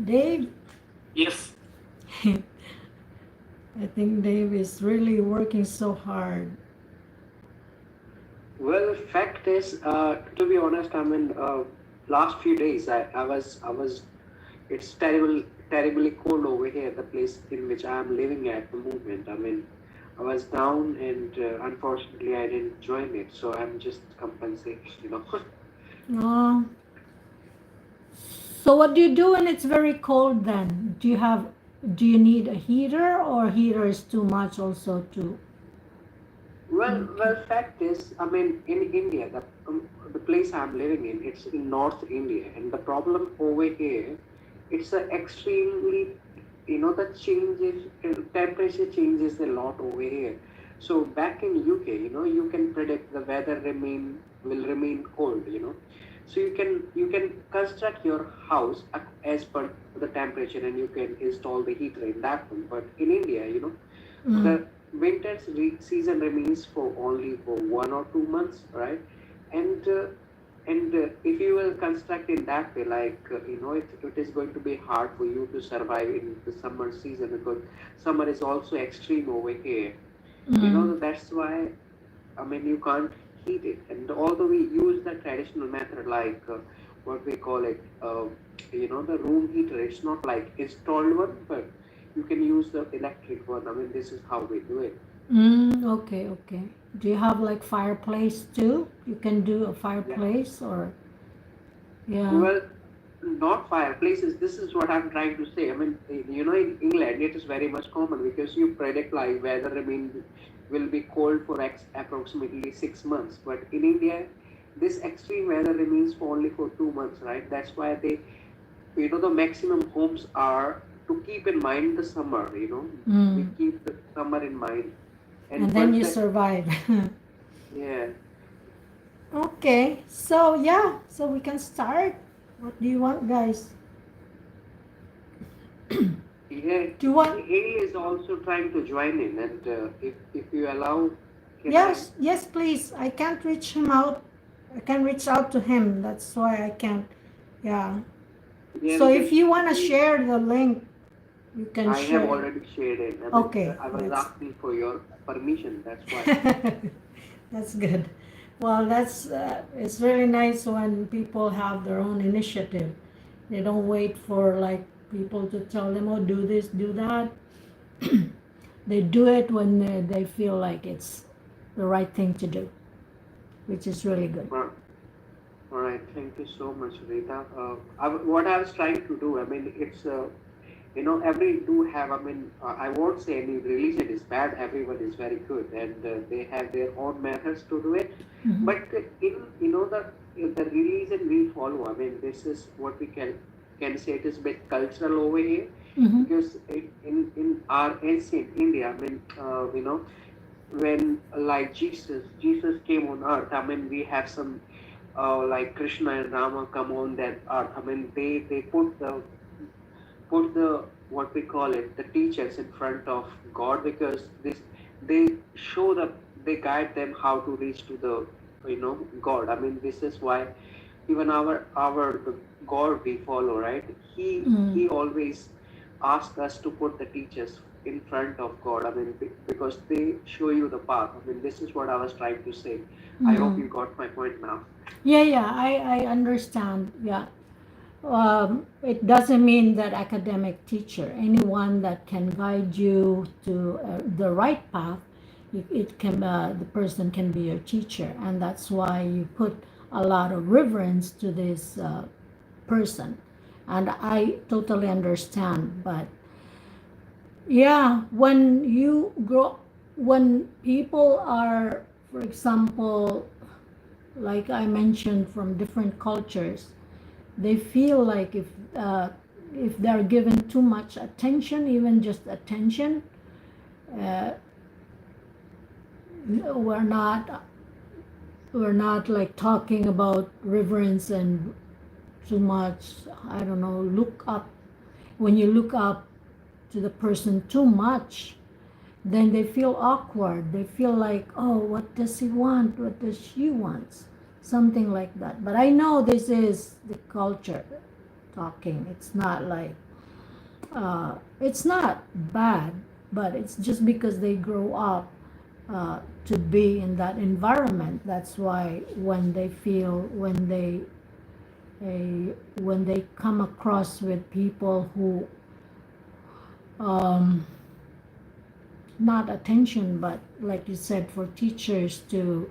Dave, Yes. I think Dave is really working so hard. Well, fact is, to be honest, I mean, last few days I was, it's terribly cold over here, the place in which I am living at the moment. I mean, I was down and unfortunately I didn't join it, so I'm just compensating. Oh, so what do you do when it's very cold then? Do you need a heater or heater is too much also to make it? Well, fact is, I mean, in India, the place I'm living in, it's in North India, and the problem over here, it's a extremely, the temperature changes a lot over here. So back in UK, you can predict the weather will remain cold. So you can construct your house as per the temperature, and you can install the heater in that one. But in India, Mm, the season remains for only for 1 or 2 months, right? And if you will construct in that way, like it is going to be hard for you to survive in the summer season, because summer is also extreme over here. mm, That's why, I mean, you can't heat it. And although we use the traditional method, like what we call it, the room heater, it's not like installed one, but you can use the electric one. I mean, this is how we do it. okay, okay. Do you have like fireplace too? You can do a Yeah. fireplace or yeah. Well, not fireplaces. This is what I'm trying to say. I mean, in England, it is very much common because you predict like weather will be cold for approximately 6 months. But in India, this extreme weather remains for only for 2 months, right? That's why the maximum homes are to keep in mind the summer. We Mm. keep the summer in mind, And and then once you that, survive. yeah, Okay, so yeah, so we can start. What do you want, guys? yeah. Do you want? Haley is also trying to join in, and if you allow, can I? Yes, yes, please. I can't reach him out. I can reach out to him. That's why I can't. Yeah. Yeah, So because if you want to share the link, you can I have share. already shared it. I mean, Okay, I was that's asking for your permission. That's why. that's good. Well, that's it's really nice when people have their own initiative. They don't wait for like people to tell them, "Oh, do this, do that." They do it when they feel like it's the right thing to do, which is really good. Well, all right. Thank you so much, Rita. What I was trying to do, I mean, it's every do have. I mean, I won't say any religion is bad. Everyone is very good, and they have their own methods to do it. Mm-hmm. But the religion we follow, I mean, this is what we can say it is a bit cultural over here, Mm-hmm. because in our ancient India, I mean, when like Jesus came on earth, I mean, we have some like Krishna and Rama come on that earth. I mean, they put the what we call it, the teachers in front of God, because they show that they guide them how to reach to the God. I mean, this is why even our the God we follow, right? He always asks us to put the teachers in front of God. I mean, because they show you the path. I mean, this is what I was trying to say. I hope Mm-hmm. you got my point now. Yeah, yeah, I understand. Yeah. It doesn't mean that academic teacher, anyone that can guide you to the right path, it can the person can be your teacher, and that's why you put a lot of reverence to this person, and I totally understand. But yeah, when people are, for example, like I mentioned, from different cultures, they feel like if they're given too much attention, even just attention, uh, we're not we're not like talking about reverence and too much. I don't know. Look up. When you look up to the person too much, then they feel awkward. They feel like, oh, what does he want? What does she want? Something like that. But I know this is the culture. talking. It's not like it's not bad, but it's just because they grow up to be in that environment. That's why when they feel when they come across with people who um, not attention, but like you said, for teachers to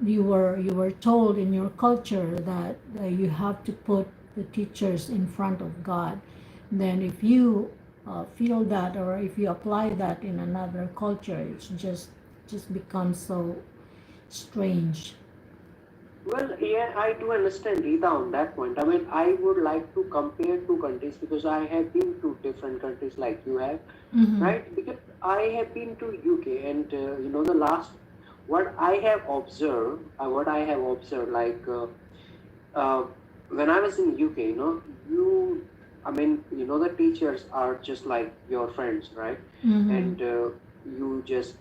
you were told in your culture that you have to put the teachers in front of God. Then if you feel that, or if you apply that in another culture, it's just becomes so strange. Well, yeah, I do understand Rita on that point. I mean, I would like to compare two countries because I have been to different countries like you have, Mm-hmm. right? Because I have been to UK, and the last what I have observed, like uh, when I was in UK, I mean, the teachers are just like your friends, right? Mm-hmm. And you just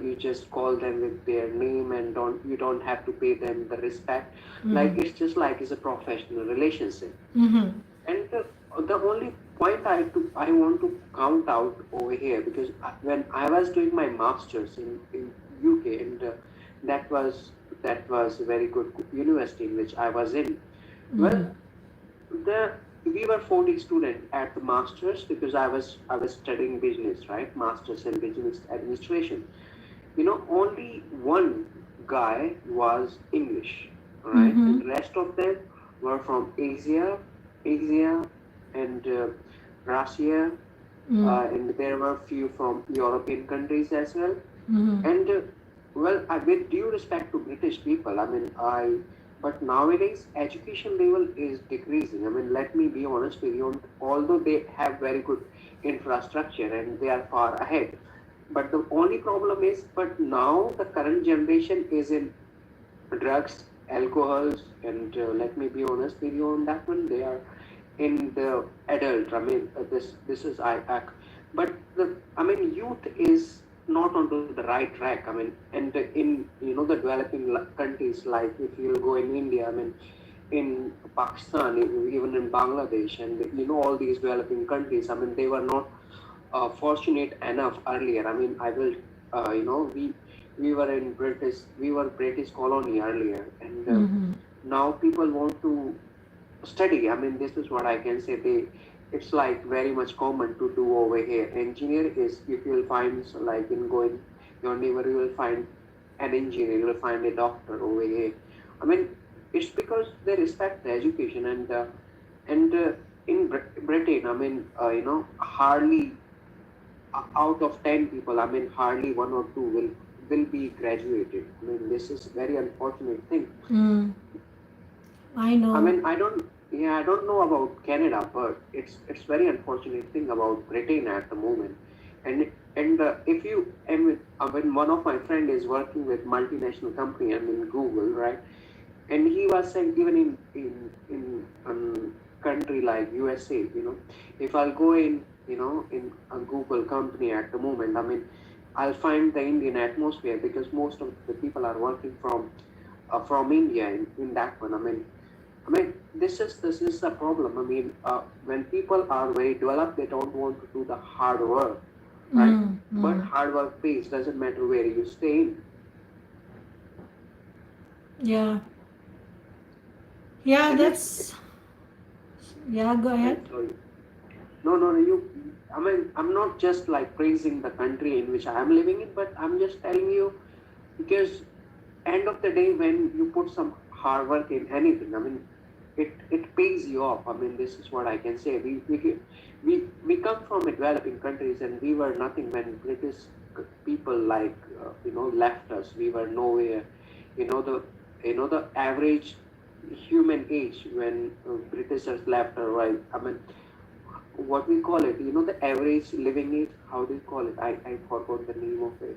you just call them with their name, and don't have to pay them the respect. Like Mm-hmm. it's just like it's a professional relationship. Mm-hmm. And the only point I want to count out over here, because when I was doing my masters in UK, and that was a very good university in which I was in. Well, Mm-hmm. the we were 40 students at the masters, because I was studying business, right? Masters in business administration. Only one guy was English, right? Mm-hmm. And rest of them were from Asia, and Russia, and there were few from European countries as well. Mm-hmm. And well, with due respect to British people, I mean, but nowadays education level is decreasing. I mean, let me be honest with you. Although they have very good infrastructure and they are far ahead, but the only problem is, but now the current generation is in drugs, alcohols, and let me be honest with you on that one. They are in the adult. I mean, this is but I mean, youth is not onto the right track. I mean, and in the developing countries, like if you'll go in India, I mean, in Pakistan, even in Bangladesh, and all these developing countries. I mean, they were not fortunate enough earlier. I mean, I will, we were British colony earlier, and Mm-hmm. now people want to study. I mean, this is what I can say. It's like very much common to do over here. Engineer is, if you'll find, so like in going your neighbor, you will find an engineer, you will find a doctor over here. I mean, it's because they respect the education, and in Britain, I mean, hardly out of 10 people, I mean, hardly one or two will be graduated. I mean, this is very unfortunate thing. Mm. I I know. mean, I don't know about Canada, but it's very unfortunate thing about Britain at the moment. And if you, when one of my friend is working with multinational company, I mean Google, right? And he was saying, even in country like USA, if I'll go in a Google company at the moment, I mean, I'll find the Indian atmosphere, because most of the people are working from India in that one. I mean, this is the problem. I mean, when people are very developed, they don't want to do the hard work, right? Mm, But mm. hard work pays. Doesn't matter where you stay in. Yeah. Yeah, And that's yeah, go ahead. I'm sorry. No, no, no. I mean, I'm not just like praising the country in which I am living in, but I'm just telling you, because end of the day, when you put some hard work in anything, I mean, it pays you off. I mean, this is what I can say. We come from a developing countries, and we were nothing when British people, like left us. We were nowhere. The the average human age when Britishers left, or right? I mean, what we call it, the average living age, how do you call it? I forgot the name of it,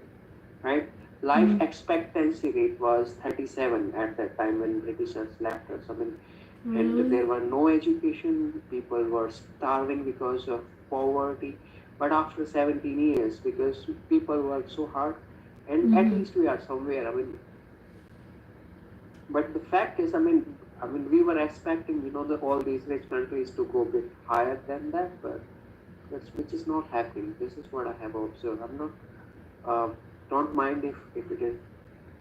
right? Life Mm, expectancy rate was 37 at that time when Britishers left us. I mean, and really? there were no education, people were starving because of poverty. But after 17 years, because people worked so hard, and at Mm-hmm. least we are somewhere. I mean, but the fact is, I mean, I mean, we were expecting, all these rich countries to go a bit higher than that, but which is not happening. This is what I have observed. I'm not, uh, don't mind if it is.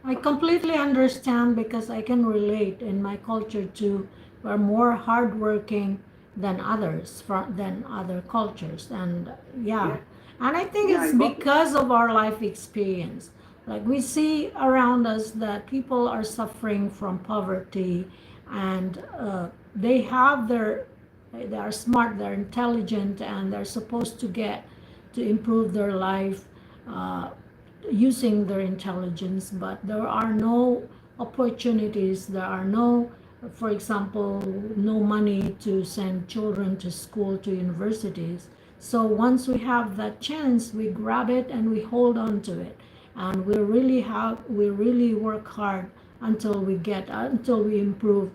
I completely understand because I can relate in my culture too. We're more hardworking than others than other cultures, and yeah, Yeah, and I think yeah, it's I got it. because of our life experience. Like we see around us that people are suffering from poverty, and they have they are smart, they're intelligent, and they're supposed to get to improve their life. Uh, Using their intelligence, but there are no opportunities, there are no, for example, no money to send children to school, to universities. So once we have that chance, we grab it and we hold on to it, and we really work hard until we improve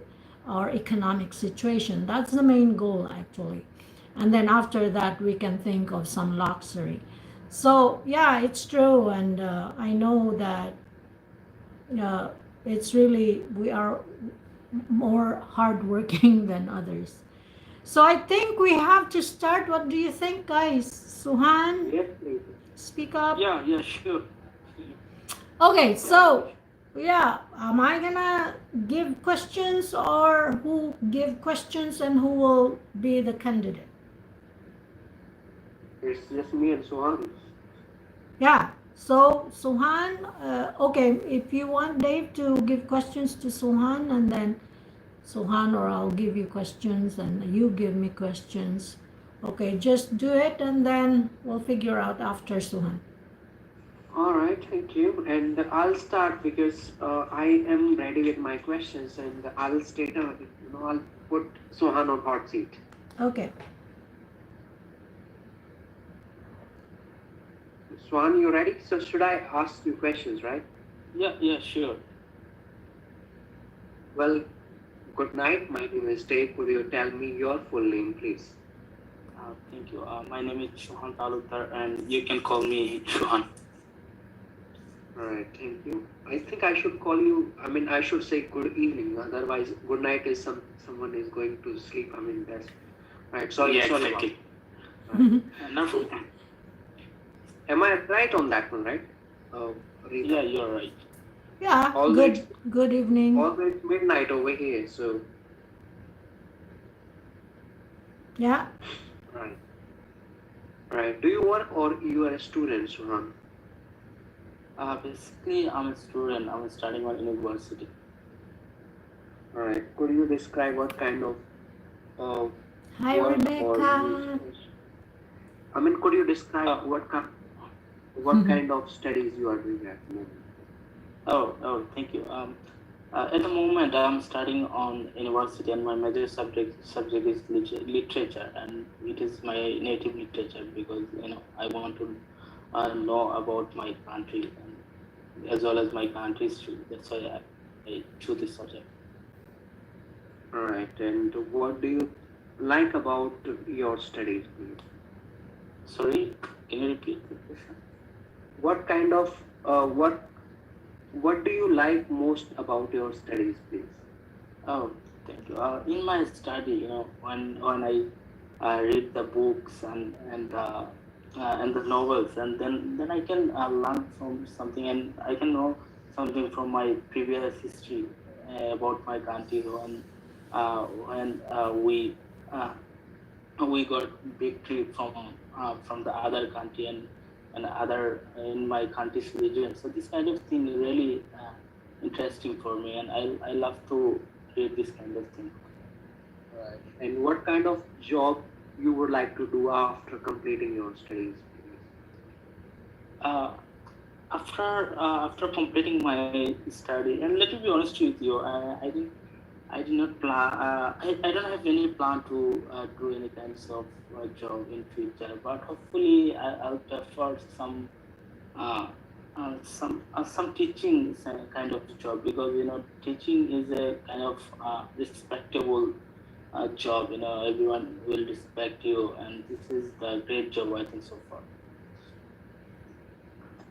our economic situation. That's the main goal, actually. And then after that, we can think of some luxury. So yeah, it's true, and I know that uh, it's really we are more hardworking than others. So I think we have to start. What do you think, guys? Suhan, Yes, please. speak up. Yeah, yeah, sure. Okay, Yeah, so yeah, am I gonna give questions, or who give questions, and who will be the candidate? it's just me and Suhan. Yeah. So Suhan, okay, if you want Dave to give questions to Suhan, and then Suhan, or I'll give you questions and you give me questions. Okay, just do it and then we'll figure out after Suhan. All right, thank you. And I'll start because I am ready with my questions, and I'll state, I'll put Suhan on hot seat. Okay. Swan, you ready? So should I ask you questions, right? Yeah, yeah, sure. Well, good night. My name is Dave. Could you tell me your full name, please? Thank you. My name is Suhan Talukdar, and you can call me Suhan. All right, thank you. I think I should call you. I mean, I should say good evening. Otherwise, good night is someone is going to sleep. I mean, that's right. Sorry, Yeah, sorry. exactly. Right. No problem. Am I right on that one, right? Rita? Yeah, you're right. Yeah, Although it's good evening. although it's midnight over here, so Yeah. right, right. Do you work or you are a student, Suhan? Basically, I'm a student. I'm studying on university. All right. Could you describe what kind of uh, Hi, work or Rebecca. I mean, could you describe Uh, what kind of studies you are doing at the moment? oh, thank you. At the moment, I'm studying on university, and my major subject is literature, and it is my native literature because I want to know about my country and as well as my country's history. That's why I choose this subject. All right. And what do you like about your studies, please? Sorry, can you repeat the question? What kind of what do you like most about your studies, please? Oh, thank you. In my study, when I read the books and the novels, and then I can learn from something, and I can know something from my previous history about my country when uh, we got victory from the other country and other in my country's region. So this kind of thing is really interesting for me, and I love to read this kind of thing. Right. And what kind of job you would like to do after completing your studies, please? Uh, after completing my study, and let me be honest with you, I did not plan. I don't have any plan to do any kinds of job in future, but hopefully I'll prefer uh, some teaching kind of job, because teaching is a kind of respectable job. Everyone will respect you, and this is the great job I think so far.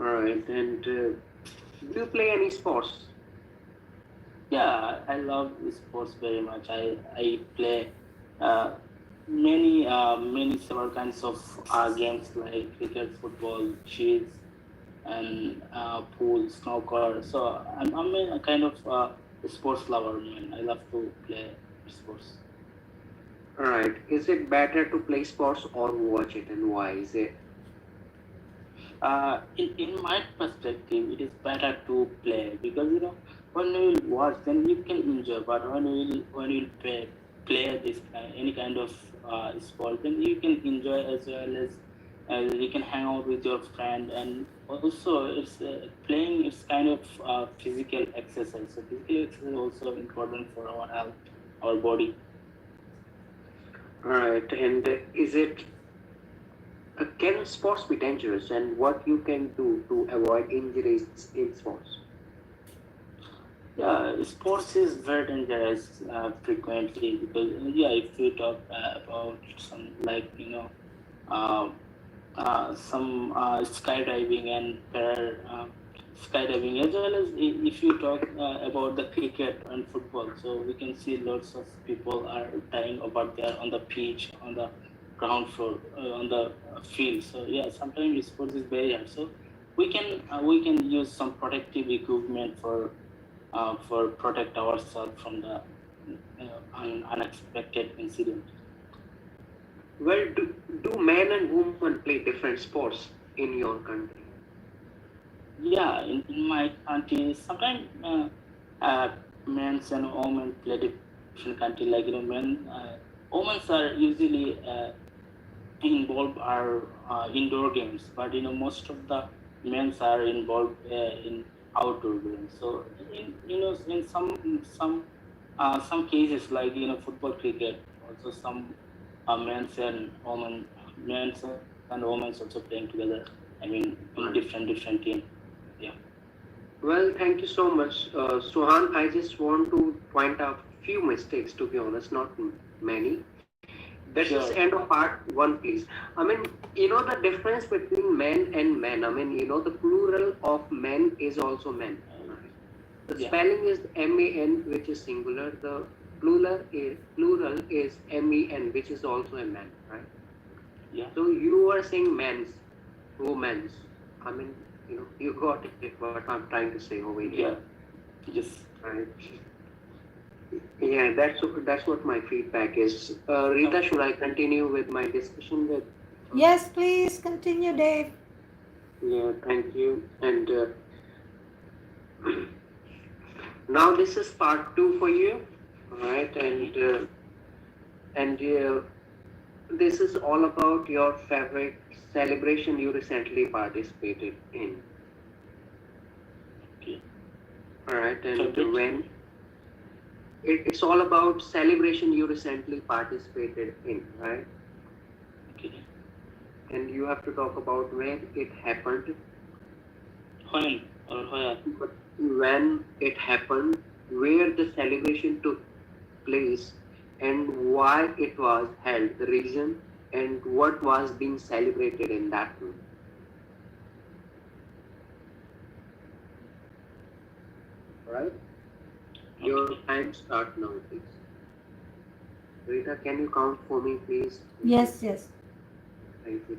All right. And do you play any sports? Yeah, I love sports very much. I play uh, many several kinds of games like cricket, football, chess, and pool, snooker. So I'm a kind of sports lover, man. I love to play sports. Right. Is it better to play sports or watch it, and why is it? In my perspective, it is better to play because when you will watch, then you can enjoy. But when you play this any kind of sport, then you can enjoy as well as you can hang out with your friend, and also it's playing is kind of physical exercise. So physical exercise is also important for our health, our body. Right. And is it can sports be dangerous, and what you can do to avoid injuries in sports? Yeah, sports is very dangerous frequently because yeah, if we talk about some like uh, some skydiving and skydiving as well as if you talk about the cricket and football, so we can see lots of people are dying over there on the pitch, on the ground floor, on the field. So yeah, sometimes sports is very hard. So we can use some protective equipment for protect ourselves from the unexpected incident. Well, do men and women play different sports in your country? Yeah, in my country, sometimes men's and women play different country. Like women's are usually involved are indoor games, but most of the men's are involved in outdoor games. So in some cases like football, cricket, also some men's and women's also playing together. I mean, in Right. different team. Yeah. Well, thank you so much, Suhan. I just want to point out few mistakes, to be honest, not many. Let's just Sure. end of part one, please. I mean, the difference between men and men. I mean, the plural of men is also men. Right? The Yeah. spelling is man, which is singular. The plural is men, which is also a man. Right? Yeah. So you are saying men's, women's. I mean, you got it. What I'm trying to say over here. Yeah. Yes. Right. Yeah, that's what my feedback is. Rita, should I continue with my discussion with? Yes, please continue, Dave. Yeah, thank you. And now this is part two for you, right? And this is all about your favorite celebration you recently participated in. Okay. All right, and Favorite? when it's all about celebration you recently participated in, right? Okay. And you have to talk about when it happened, When or where? but when it happened, where the celebration took place, and why it was held, the reason, and what was being celebrated in that room. Right? Your Okay. time start now, please. Rita, can you count for me, please? Yes, yes. Thank you.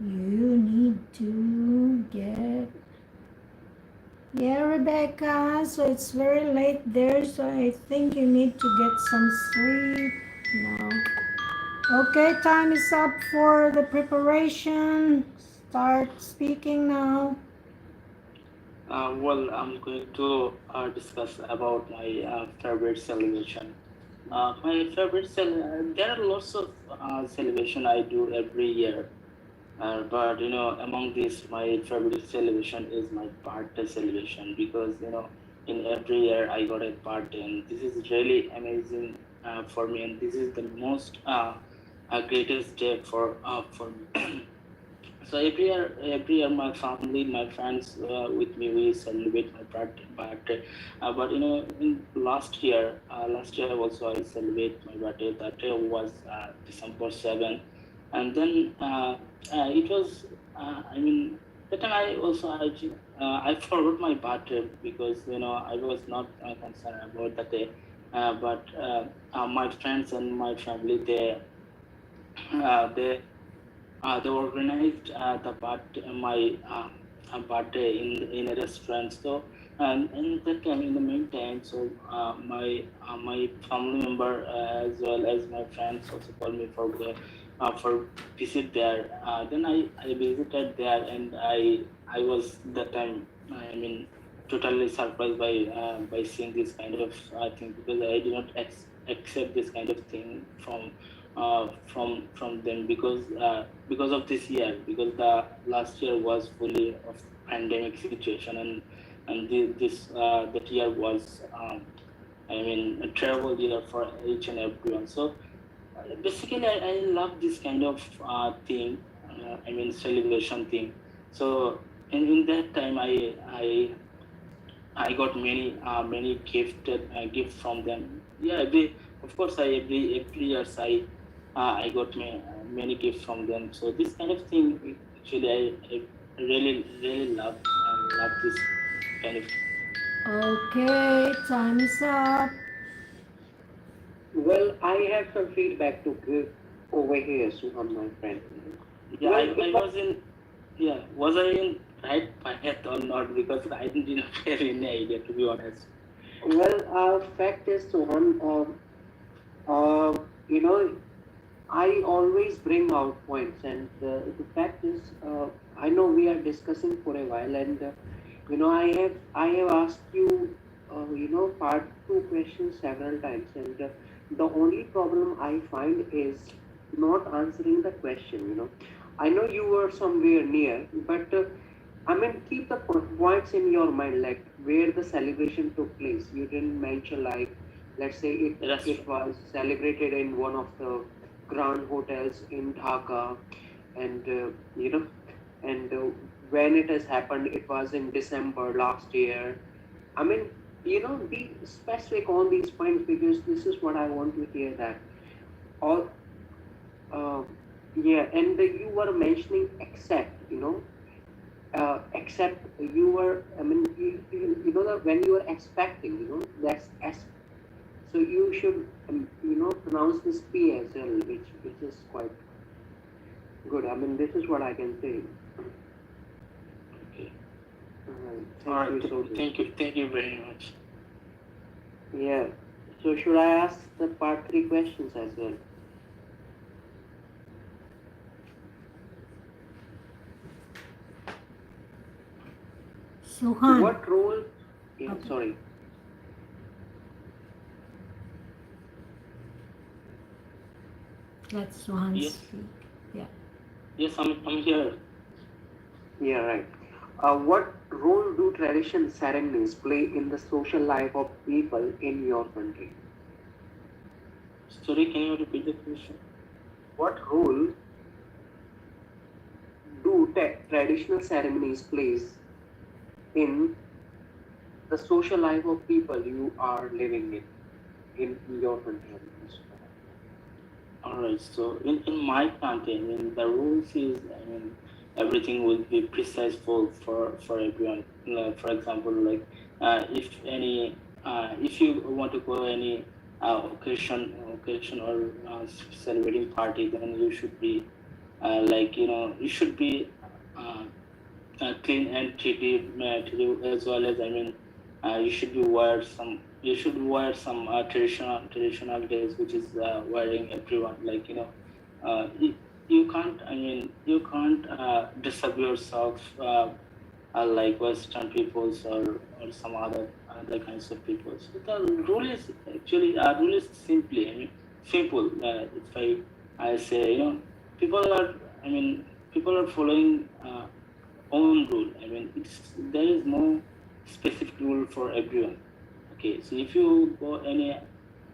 You need to get. Yeah, Rebecca. So it's very late there, so I think you need to get some sleep now. Okay, time is up for the preparation. Start speaking now. Well, I'm going to discuss about my favorite celebration. My favorite there are lots of celebration I do every year, but among these, my favorite celebration is my birthday celebration because in every year I got a birthday, and this is really amazing for me, and this is the most greatest day for me. So every year, my family, my friends with me, we celebrate my birthday. But in last year also I celebrate my birthday. That day was December 7th, and then it was. I mean, that time I forgot my birthday because I was not concerned about that day. But my friends and my family, uh, they they organized my birthday in a restaurant. So in that time, in the meantime, so my family member as well as my friends also called me for visit there. Then I visited there, and I was that time. I mean, totally surprised by seeing this kind of thing because I did not accept this kind of thing from them because of this year, because the last year was fully of pandemic situation, and that year was a travel year for each and everyone. So basically I love this kind of thing, celebration thing. So in that time I got many gift from them. Yeah, of course every years I got many gifts from them. So this kind of thing actually I really love this kind of. Okay, time is up. Well, I have some feedback to give over here, Suhan, my friend. Yeah, Well, I was in. Yeah, was I in right path or not? Because I didn't have any idea, to be honest. fact is, Suhan, you know, I always bring out points, and the fact is, I know we are discussing for a while, and I have asked you, part two questions several times, and the only problem I find is not answering the question. I know you were somewhere near, but I mean, keep the points in your mind, like where the celebration took place. You didn't mention, like, let's say That's it true. was celebrated in one of the grand hotels in Dhaka, and and when it has happened, it was in December last year. I mean, be specific on these points because this is what I want to hear. That all, uh, yeah, and you were mentioning except you were, I mean, you know that when you are expecting, that's so you should, pronounce this P as well, which is quite good. I mean, this is what I can say. Okay. All Thank right. you so much. Thank you very much. Yeah. So should I ask the part three questions as well? Suhan. What role? Yeah. Okay, Sorry. let Suhan Yes, speak. Yeah. yes, I'm here. Yeah. Right. What role do tradition ceremonies play in the social life of people in your country? Sorry, can you repeat the question? What role do traditional ceremonies plays in the social life of people you are living in your country? All right. So in my country, the rules is, everything will be precise for everyone. For example, like if you want to go any occasion or celebrating party, then you should be you should be uh, clean and treated as well as, you should wear some traditional dress, which is wearing everyone, you can't, you can't dress up yourself like Western peoples or some other kinds of peoples. So the rule is actually rule is simply, I mean, simple. If I say, people are, I mean, people are following own rule. I mean, there is no specific rule for everyone. Okay, so if you go any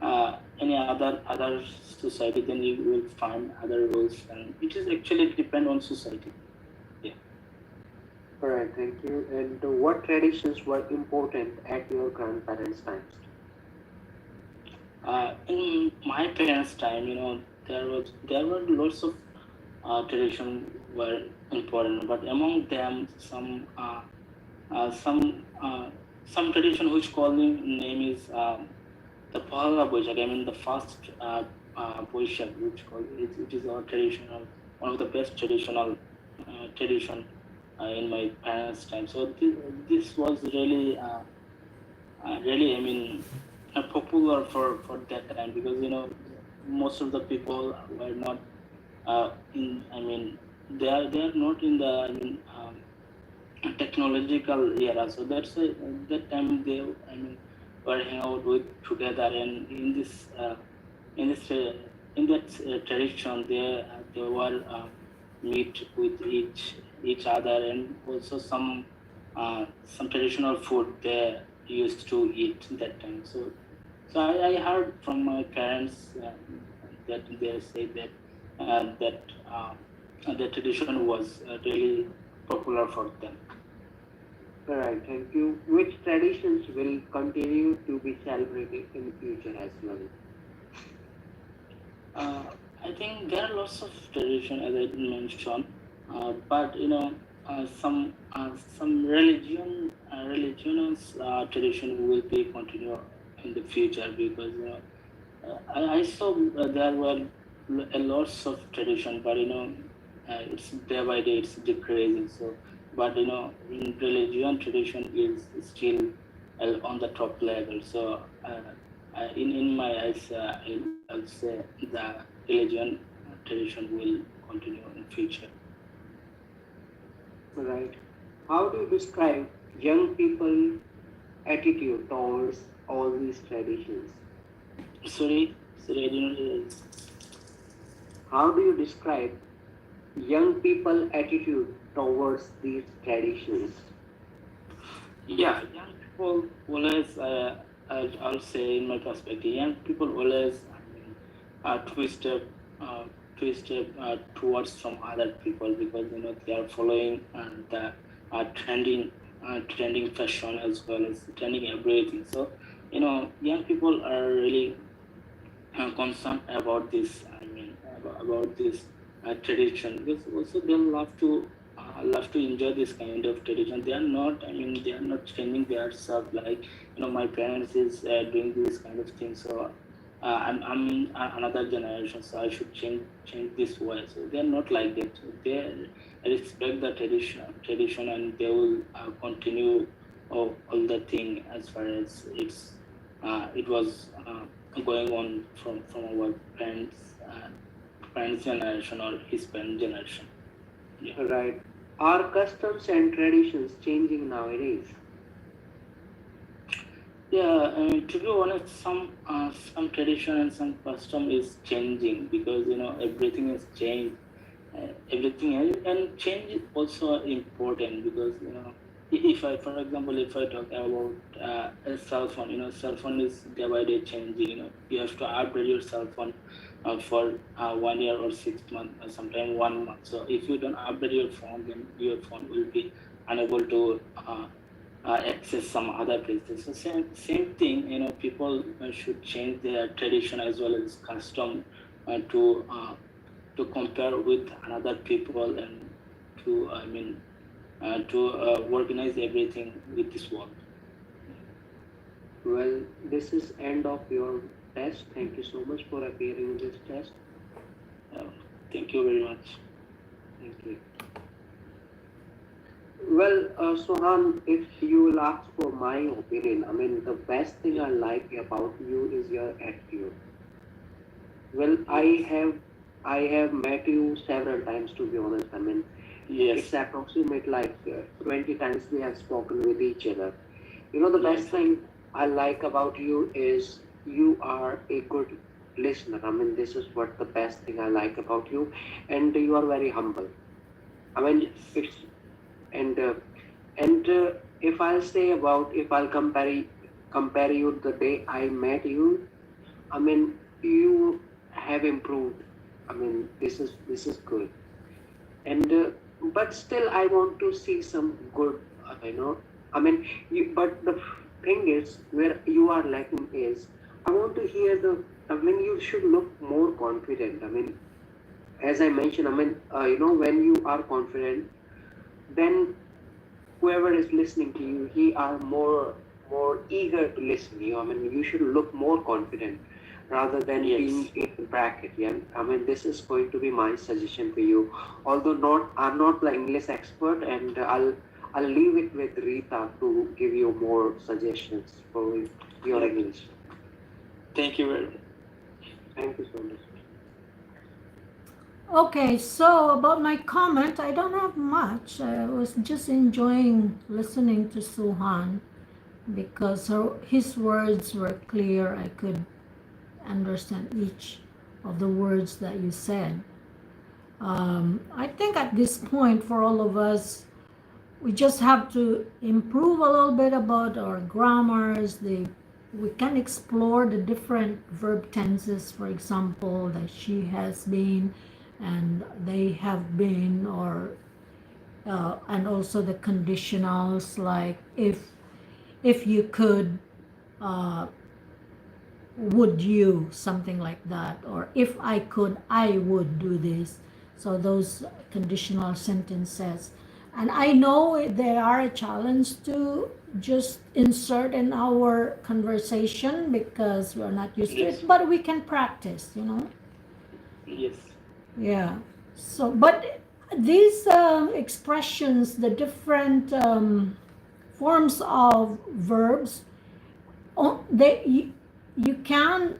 other society, then you will find other rules, and it is actually depend on society. Yeah. All right, thank you. And what traditions were important at your grandparents' times? In my parents' time, there were lots of tradition were important, but among them uh, some uh, some tradition which called name is the Pahala Boishak. I mean the first Boishak, which called it is our traditional, one of the best tradition in my parents' time. So this was really, I mean, popular for that time, because most of the people were not in. I mean, they are not in the, I mean, technological era. So that time they, I mean, were hang out with together, and in this in that tradition they were meet with each other, and also some traditional food they used to eat that time. So I heard from my parents that they say that the tradition was really popular for them. All right, thank you. Which traditions will continue to be celebrated in future as well? Uh, I think there are lots of tradition, as I mentioned, but some religious tradition will be continue in the future, because I saw there were a lots of tradition, but it's day by day it's decreasing. So, but in religion tradition is still on the top level. So, in my eyes, I'll say the religion tradition will continue in future. All right. How do you describe young people attitude towards all these traditions? Sorry, I didn't. How do you describe young people attitude towards these traditions? Yeah, young people always, I'll say in my perspective, young people always, I mean, uh, two step towards from other people, because they are following the trending fashion, as well as trending everything. So young people are really concerned about this. I mean, about this tradition, because also they love to enjoy this kind of tradition. They are not. I mean, they are not changing their self, like my parents is doing this kind of thing. So I'm another generation, so I should change this way. So they are not like that. So they respect the tradition, and they will continue all the thing as far as it was going on from our parents generation or his parent generation. Yeah. All right. Are customs and traditions changing nowadays? Yeah, to be honest, some tradition and some custom is changing, because everything is changed. Everything, and change is also important, because if I, for example, if I talk about a cell phone, cell phone is day by day changing. You have to upgrade your cell phone for 1 year or 6 months, or sometime 1 month. So if you don't upgrade your phone, then your phone will be unable to access some other places. So same thing. People should change their tradition as well as custom uh, to uh, to compare with another people, and to, I mean, to organize everything with this world. Well, this is end of your test. Thank you so much for appearing in this test. Uh, Thank you very much. Thank you. Well, Sohan, if you will ask for my opinion, I mean, the best thing Yeah, I like about you is your attitude. Well, yes. I have met you several times to be honest. I mean, Yes. It's approximate like 20 times we have spoken with each other. You know, the best Yes. thing I like about you is you are a good listener. I mean, this is what the best thing I like about you, and you are very humble. I mean, Yes. it's and and if I'll say about if I'll compare you the day I met you, I mean, you have improved. I mean, this is good, and but still, I want to see some good. I mean, but the thing is, where you are lacking is, I want to hear the. I mean, you should look more confident. I mean, as I mentioned, I mean, when you are confident, then whoever is listening to you, he are more eager to listen to you. I mean, you should look more confident rather than being Yes. in the bracket. Yeah, I mean, this is going to be my suggestion for you. Although not, I'm not the English expert, and I'll leave it with Rita to give you more suggestions for your Yep. English. Thank you very much. Thank you so much. Okay, so about my comment, I don't have much. I was just enjoying listening to Suhan because his words were clear. I could understand each of the words that you said. I think at this point, for all of us, we just have to improve a little bit about our grammars. We can explore the different verb tenses, for example, that she has been and they have been, or and also the conditionals like if you could, uh, would you, something like that, or if I could, I would do this. So those conditional sentences, and I know they are a challenge to just insert in our conversation because we're not used to Yes. it, but we can practice, you know. Yes. Yeah. So but these expressions, the different forms of verbs, you can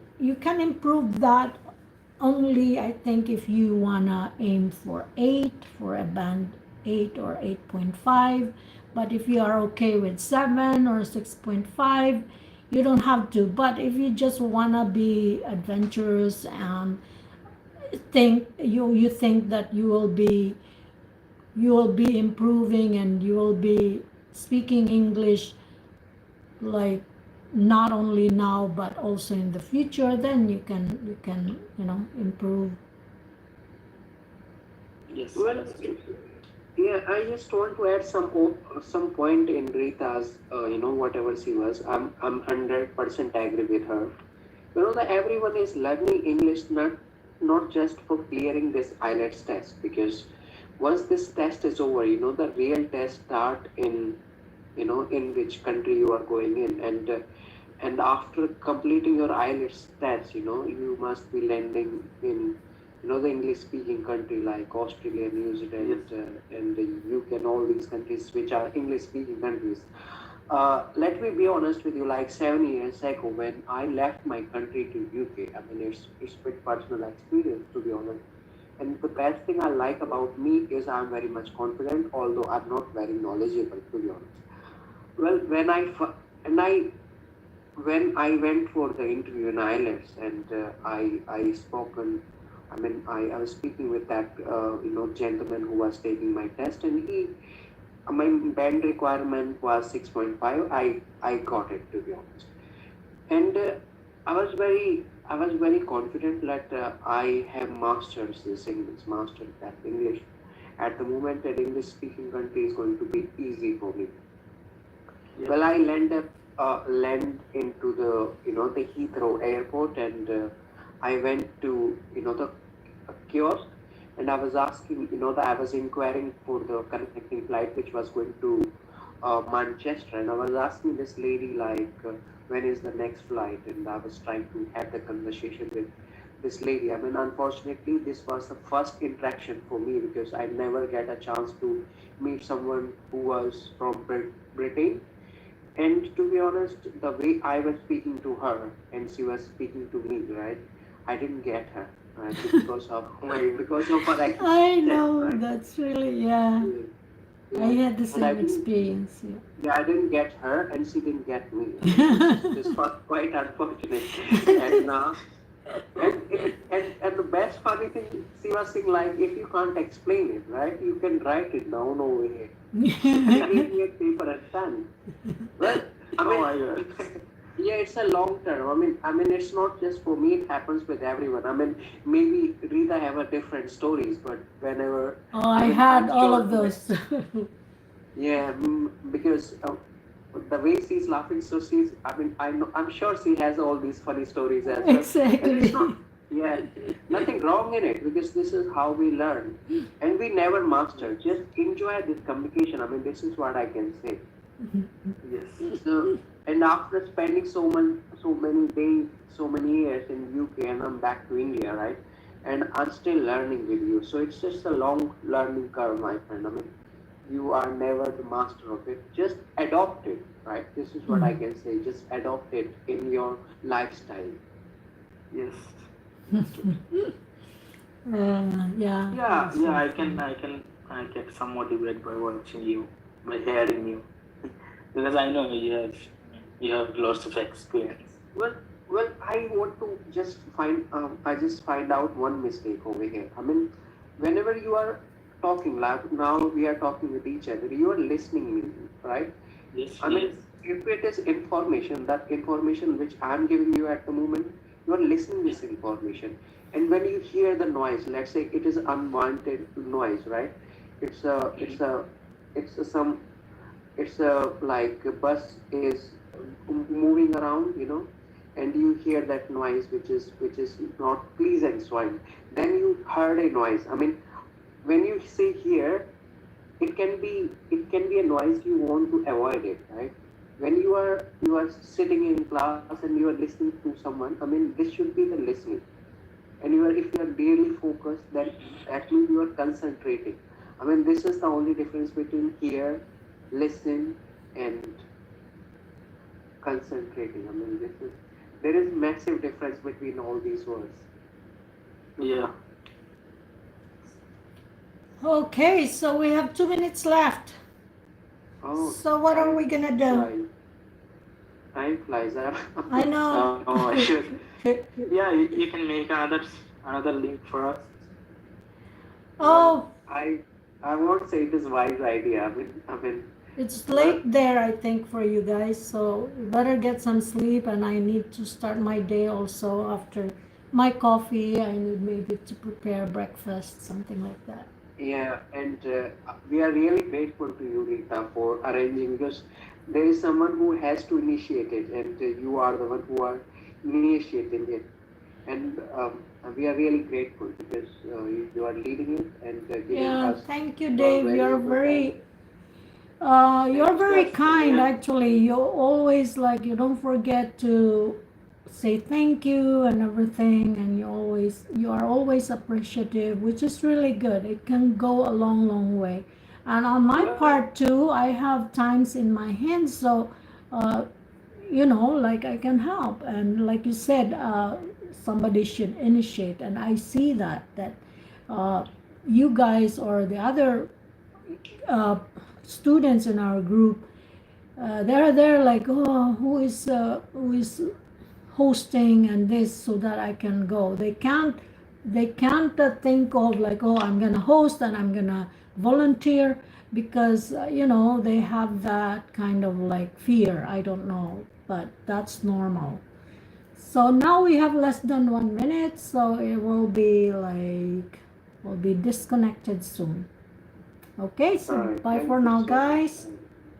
improve that only, I think, if you wanna aim for 8 for a band 8 or 8.5. But if you are okay with 7 or 6.5, you don't have to. But if you just wanna be adventurous and you think that you will be improving and you will be speaking English like not only now but also in the future, then you can improve. Yes. Well, That's true. yeah, I just want to add some point in Rita's, whatever she was. I'm 100% agree with her. You know that everyone is learning English not just for clearing this IELTS test, because once this test is over, the real test start in which country you are going in, and after completing your IELTS test, you must be landing in the English speaking country like Australia, New Yes. Zealand, and the UK, and all these countries which are English speaking countries. Let me be honest with you. Like 7 years ago, when I left my country to UK, I mean it's with personal experience, to be honest. And the best thing I like about me is I'm very much confident, although I'm not very knowledgeable, to be honest. Well, and I went for the interview in IELTS, and I spoken. I mean, I was speaking with that gentleman who was taking my test, and my band requirement was 6.5. I got it, to be honest, and I was very confident that I have mastered this English, mastered that English. At the moment, that English speaking country is going to be easy for me. Yep. Well, I land into the Heathrow airport, and I went to the kiosk, and I was asking, that I was inquiring for the connecting flight which was going to Manchester, and I was asking this lady like, when is the next flight, and I was trying to have the conversation with this lady. I mean, unfortunately, this was the first interaction for me because I never get a chance to meet someone who was from Britain. And to be honest, the way I was speaking to her and she was speaking to me, right? I didn't get her. right? Because of her accent, I know, right? that's really, yeah. I Yeah. had the And I same didn't, experience, yeah, I didn't get her, and she didn't get me. I mean, this yeah. was quite unfortunate. And and the best funny thing, she was saying like, if you can't explain it, right, you can write it down over here. They gave me a paper and pen. Well, I Oh mean, my god. yeah, it's a long term. I mean, it's not just for me. It happens with everyone. I mean, maybe Rita have a different stories, but whenever, Oh, I I mean, had I'm all sure, of those. yeah, because the way she's laughing, so she's. I mean, I'm sure she has all these funny stories as well, and it's not. Exactly. Yeah, nothing wrong in it because this is how we learn, and we never master. Just enjoy this communication. I mean, this is what I can say. Yes. So, and after spending so many days, so many years in UK, and I'm back to India, right? And I'm still learning with you. So it's just a long learning curve, my friend. I mean, you are never the master of it. Just adopt it, right? This is what I can say. Just adopt it in your lifestyle. Yes. Yeah, Yeah, that's yeah, so I get some motivated by watching you, by hearing you. Because I know you have lots of experience. Well, I want to just I just find out one mistake over here. I mean, whenever you are talking, like now we are talking with each other, you are listening me, right? Yes, I yes. mean, if it is information, that information which I'm giving you at the moment, you are listening this information. And when you hear the noise, let's say it is unwanted noise, right? It's a, it's a, it's a, some, it's a like a bus is moving around, and you hear that noise which is not pleasant sound. Then you heard a noise. I mean, when you say here, it can be a noise you want to avoid it, right? When you are sitting in class and you are listening to someone, I mean, this should be the listening. And if you are really focused, then that means you are concentrating. I mean, this is the only difference between hear, listen, and concentrating. I mean, there is massive difference between all these words. Yeah. okay. So we have 2 minutes left. Oh, So what are we time gonna do? flies. Time flies. I know. Oh, I should. Yeah, you can make another link for us. Well, Oh, I won't say it is wise idea. I mean, it's well, late there, I think, for you guys. So you better get some sleep. And I need to start my day also after my coffee. I need maybe to prepare breakfast, something like that. yeah, and we are really grateful to you, Rita, for arranging because there is someone who has to initiate it, and you are the one who are initiating it. And we are really grateful because you are leading it and giving Yeah, us thank you, your Dave. valuable time. You're Thank very you. kind, actually. You always like you don't forget to say thank you and everything, and you are always appreciative, which is really good. It can go a long, long way. And on my Well, part too, I have times in my hands, so uh, like I can help. And like you said, somebody should initiate, and I see that uh, you guys or the other uh, students in our group, they're like, oh, who is hosting and this, so that I can go. They can't think of like, oh, I'm gonna host and I'm gonna volunteer, because they have that kind of like fear. I don't know, but that's normal. So now we have less than 1 minute, so it will be like we'll be disconnected soon. Okay, all so right. bye Thank for you now, so much. guys.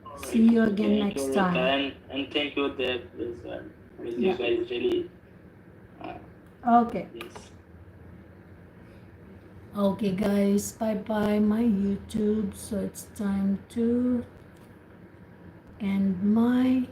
All See right. you again Thank you, next Rita, time. and thank you, Deb, as well. Because you Yeah. guys really, uh, Okay. yes. Okay, guys. Bye bye, my YouTube. So it's time to end my